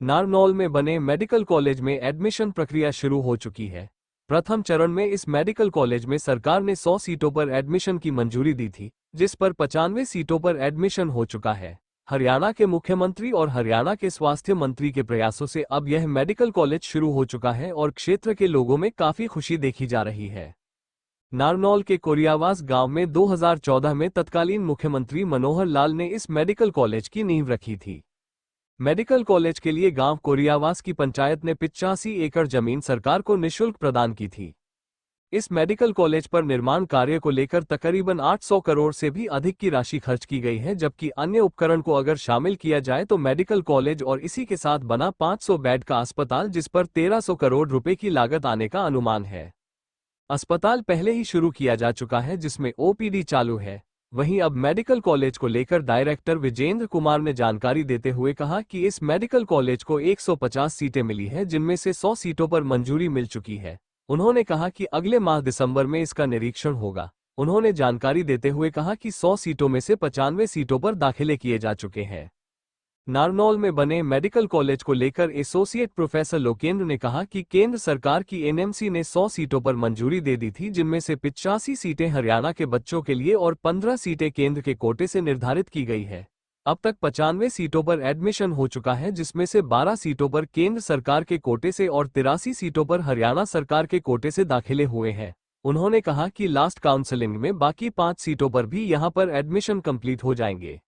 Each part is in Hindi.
नारनौल में बने मेडिकल कॉलेज में एडमिशन प्रक्रिया शुरू हो चुकी है। प्रथम चरण में इस मेडिकल कॉलेज में सरकार ने 100 सीटों पर एडमिशन की मंजूरी दी थी, जिस पर 95 सीटों पर एडमिशन हो चुका है। हरियाणा के मुख्यमंत्री और हरियाणा के स्वास्थ्य मंत्री के प्रयासों से अब यह मेडिकल कॉलेज शुरू हो चुका है और क्षेत्र के लोगों में काफी खुशी देखी जा रही है। नारनौल के कोरियावास गांव में 2014 में तत्कालीन मुख्यमंत्री मनोहर लाल ने इस मेडिकल कॉलेज की नींव रखी थी। मेडिकल कॉलेज के लिए गांव कोरियावास की पंचायत ने 85 एकड़ जमीन सरकार को निःशुल्क प्रदान की थी। इस मेडिकल कॉलेज पर निर्माण कार्य को लेकर तकरीबन 800 करोड़ से भी अधिक की राशि खर्च की गई है, जबकि अन्य उपकरण को अगर शामिल किया जाए तो मेडिकल कॉलेज और इसी के साथ बना 500 बेड का अस्पताल, जिस पर 1300 करोड़ रुपए की लागत आने का अनुमान है। अस्पताल पहले ही शुरू किया जा चुका है, जिसमें ओपीडी चालू है। वहीं अब मेडिकल कॉलेज को लेकर डायरेक्टर विजेंद्र कुमार ने जानकारी देते हुए कहा कि इस मेडिकल कॉलेज को 150 सीटें मिली है, जिनमें से 100 सीटों पर मंजूरी मिल चुकी है। उन्होंने कहा कि अगले माह दिसंबर में इसका निरीक्षण होगा। उन्होंने जानकारी देते हुए कहा कि 100 सीटों में से 95 सीटों पर दाखिले किए जा चुके हैं। नारनौल में बने मेडिकल कॉलेज को लेकर एसोसिएट प्रोफेसर लोकेंद्र ने कहा कि केंद्र सरकार की एनएमसी ने 100 सीटों पर मंजूरी दे दी थी, जिनमें से 85 सीटें हरियाणा के बच्चों के लिए और 15 सीटें केंद्र के कोटे से निर्धारित की गई है। अब तक 95 सीटों पर एडमिशन हो चुका है, जिसमें से 12 सीटों पर केंद्र सरकार के कोटे से और 83 सीटों पर हरियाणा सरकार के कोटे से दाखिले हुए हैं। उन्होंने कहा कि लास्ट काउंसलिंग में बाकी 5 सीटों पर भी यहां पर एडमिशन कंप्लीट हो जाएंगे।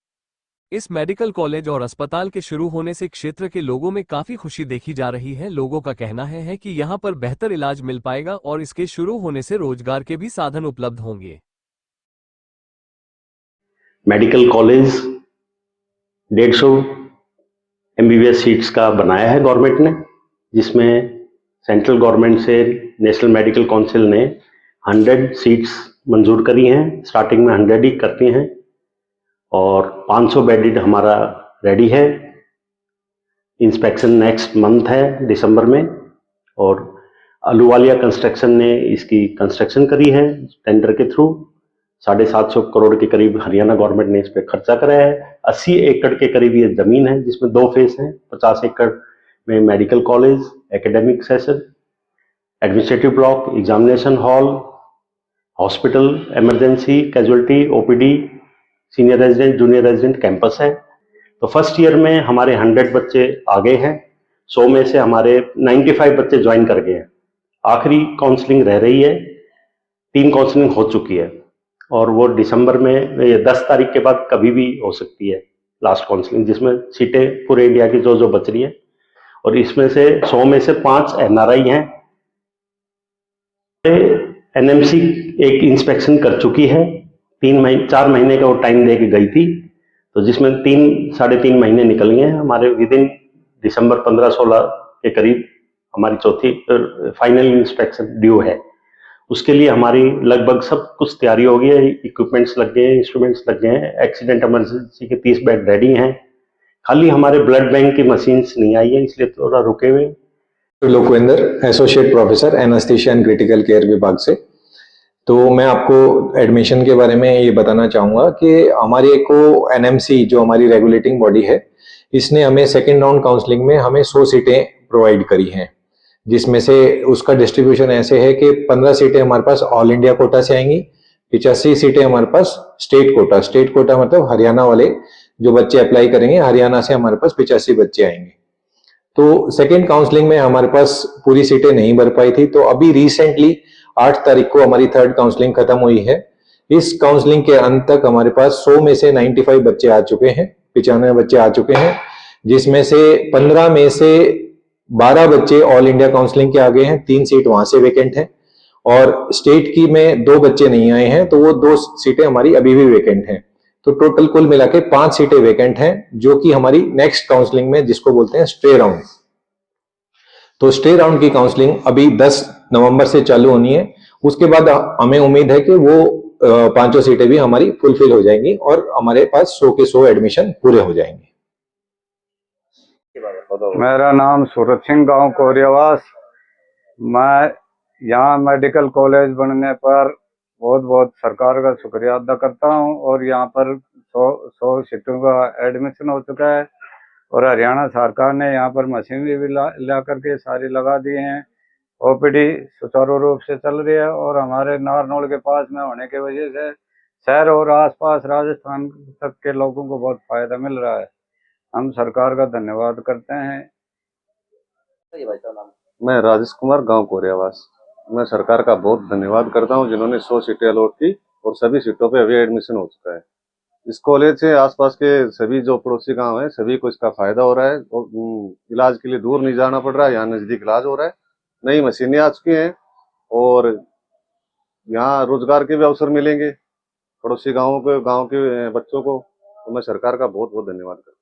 इस मेडिकल कॉलेज और अस्पताल के शुरू होने से क्षेत्र के लोगों में काफी खुशी देखी जा रही है। लोगों का कहना है कि यहां पर बेहतर इलाज मिल पाएगा और इसके शुरू होने से रोजगार के भी साधन उपलब्ध होंगे। मेडिकल कॉलेज 150 एमबीबीएस सीट्स का बनाया है गवर्नमेंट ने, जिसमें सेंट्रल गवर्नमेंट से नेशनल मेडिकल काउंसिल ने 100 सीट्स मंजूर करी हैं। स्टार्टिंग में 100 ही करती हैं और 500 बेडेड हमारा रेडी है। इंस्पेक्शन नेक्स्ट मंथ है दिसंबर में, और अहलूवालिया कंस्ट्रक्शन ने इसकी कंस्ट्रक्शन करी है टेंडर के थ्रू। 750 करोड़ के करीब हरियाणा गवर्नमेंट ने इस पर खर्चा कराया है। 80 एकड़ के करीब ये जमीन है, जिसमें 2 फेज हैं। 50 एकड़ में medical college, academic session, administrative block, examination hall, hospital, emergency, casualty, OPD, senior resident, junior resident campus है। तो फर्स्ट ईयर में हमारे 100 बच्चे आ गए हैं। 100 में से हमारे 95 बच्चे ज्वाइन कर गए हैं। आखिरी काउंसलिंग रह रही है, 3 काउंसलिंग हो चुकी है और वो दिसंबर में, ये 10 तारीख के बाद कभी भी हो सकती है लास्ट काउंसलिंग, जिसमें सीटें पूरे इंडिया की जो बच रही हैं। और इसमें से 100 में से 5 एनआरआई हैं। एनएमसी एक इंस्पेक्शन कर चुकी है, 4 महीने का वो टाइम दे के गई थी, तो जिसमें 3-3.5 महीने निकल गए हैं हमारे। विद इन दिसंबर 15-16 के करीब हमारी चौथी फाइनल इंस्पेक्शन ड्यू है। उसके लिए हमारी लगभग सब कुछ तैयारी हो गई है। इक्विपमेंट्स लग गए हैं, इंस्ट्रूमेंट्स लग गए हैं। एक्सीडेंट इमरजेंसी के 30 बेड रेडी हैं। खाली हमारे ब्लड बैंक की मशीन्स नहीं आई है, इसलिए थोड़ा रुके हुए। Lokendra, associate professor anaesthesia and critical care विभाग से। तो मैं आपको एडमिशन के बारे में ये बताना चाहूँगा कि हमारी को एनएमसी जो हमारी रेगुलेटिंग बॉडी है, इसने हमें सेकेंड राउंड काउंसलिंग में हमें 100 सीटें प्रोवाइड करी हैं, जिसमें से उसका डिस्ट्रीब्यूशन ऐसे है कि 15 सीटें हमारे पास ऑल इंडिया कोटा से आएंगी, 85 सीटें हमारे पास स्टेट कोटा मतलब हरियाणा वाले जो बच्चे अप्लाई करेंगे, हरियाणा से हमारे पास 85 बच्चे आएंगे। तो सेकेंड काउंसलिंग में हमारे पास पूरी सीटें नहीं भर पाई थी, तो अभी रिसेंटली 8 तारीख को हमारी थर्ड काउंसलिंग खत्म हुई है। इस काउंसलिंग के अंत तक हमारे पास 100 में से 95 बच्चे आ चुके हैं, 95 बच्चे आ चुके हैं, जिसमें से 15 में से 12 बच्चे ऑल इंडिया काउंसलिंग के आ गए हैं, 3 सीट वहां से वेकेंट है, और स्टेट की में 2 बच्चे नहीं आए हैं, तो वो 2 सीटें हमारी अभी भी वेकेंट हैं। तो टोटल कुल मिला के 5 सीटें वेकेंट हैं, जो कि हमारी नेक्स्ट काउंसलिंग में, जिसको बोलते हैं स्टे राउंड। तो स्टे राउंड की काउंसलिंग अभी 10 नवंबर से चालू होनी है। उसके बाद हमें उम्मीद है कि वो 5 सीटें भी हमारी फुलफिल हो जाएंगी और हमारे पास 100 के 100 एडमिशन पूरे हो जाएंगे। मेरा नाम सूरत सिंह, गांव कोरियावास। मैं यहाँ मेडिकल कॉलेज बनने पर बहुत बहुत सरकार का शुक्रिया अदा करता हूँ, और यहाँ पर 100 सीटों का एडमिशन हो चुका है। और हरियाणा सरकार ने यहाँ पर मशीनरी भी ला करके सारी लगा दी हैं। ओपीडी सुचारू रूप से चल रही है और हमारे नारनौल के पास में होने की वजह से शहर और आसपास राजस्थान तक के लोगों को बहुत फायदा मिल रहा है। हम सरकार का धन्यवाद करते हैं। मैं राजेश कुमार, गांव कोरियावास। मैं सरकार का बहुत धन्यवाद करता हूं जिन्होंने 100 सीटें अलॉट की और सभी सीटों पे अभी एडमिशन हो चुका है। इस कॉलेज से आसपास के सभी जो पड़ोसी गांव हैं सभी को इसका फायदा हो रहा है और इलाज के लिए दूर नहीं जाना पड़ रहा है, यहाँ नजदीक इलाज हो रहा है। नई मशीनें आ चुकी हैं और यहाँ रोजगार के भी अवसर मिलेंगे पड़ोसी गाँव के बच्चों को। तो मैं सरकार का बहुत बहुत धन्यवाद करता हूँ।